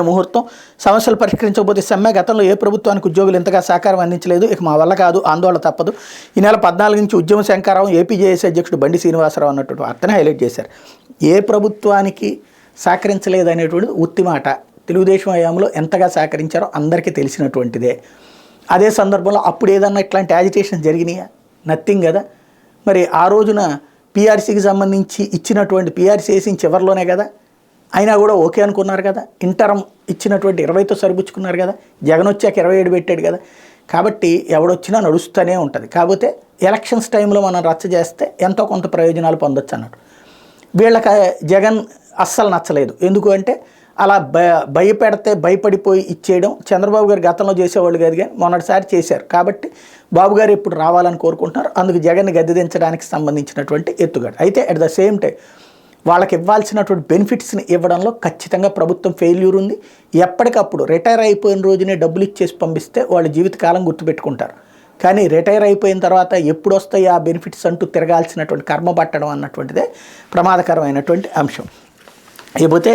ముహూర్తం సమస్యలు పరిష్కరించకపోతే సమ్మె గతంలో ఏ ప్రభుత్వానికి ఉద్యోగులు ఇంతగా సహకారం అందించలేదు, ఇక మా వల్ల కాదు, ఆందోళన తప్పదు. ఈ నెల 14 నుంచి ఉద్యమ శంకారం ఏపీజేఏసీ అధ్యక్షుడు బండి శ్రీనివాసరావు అన్నటువంటి వార్తను హైలైట్ చేశారు. ఏ ప్రభుత్వానికి సహకరించలేదు అనేటువంటిది ఉత్తి మాట. తెలుగుదేశం హయాంలో ఎంతగా సహకరించారో అందరికీ తెలిసినటువంటిదే. అదే సందర్భంలో అప్పుడు ఏదన్నా ఇట్లాంటి యాజిటేషన్ జరిగినాయా? నథింగ్ కదా. మరి ఆ రోజున పీఆర్సీకి సంబంధించి ఇచ్చినటువంటి పీఆర్సీ వేసిన చివరిలోనే కదా, అయినా కూడా ఓకే అనుకున్నారు కదా. ఇంటరం ఇచ్చినటువంటి 20తో సరిపుచ్చుకున్నారు కదా. జగన్ వచ్చాక 27 పెట్టాడు కదా. కాబట్టి ఎవడొచ్చినా నడుస్తూనే ఉంటుంది. కాకపోతే ఎలక్షన్స్ టైంలో మనం రచ్చ చేస్తే ఎంతో కొంత ప్రయోజనాలు పొందొచ్చు అన్నట్టు. వీళ్ళకి జగన్ అస్సలు నచ్చలేదు. ఎందుకు అంటే అలా భయపెడితే భయపడిపోయి ఇచ్చేయడం చంద్రబాబు గారు గతంలో చేసేవాళ్ళు కాదు, కానీ మొన్నటిసారి చేశారు. కాబట్టి బాబు గారు ఇప్పుడు రావాలని కోరుకుంటున్నారు. అందుకు జగన్ని గద్దెదించడానికి సంబంధించినటువంటి ఎత్తుగడ. అయితే అట్ ద సేమ్ టైం వాళ్ళకి ఇవ్వాల్సినటువంటి బెనిఫిట్స్ని ఇవ్వడంలో ఖచ్చితంగా ప్రభుత్వం ఫెయిల్యూర్ ఉంది. ఎప్పటికప్పుడు రిటైర్ అయిపోయిన రోజునే డబ్బులు ఇచ్చేసి పంపిస్తే వాళ్ళ జీవితకాలం గుర్తుపెట్టుకుంటారు. కానీ రిటైర్ అయిపోయిన తర్వాత ఎప్పుడు వస్తాయి ఆ బెనిఫిట్స్ అంటూ తిరగాల్సినటువంటి కర్మ పట్టడం అన్నటువంటిదే ప్రమాదకరమైనటువంటి అంశం. అయిపోతే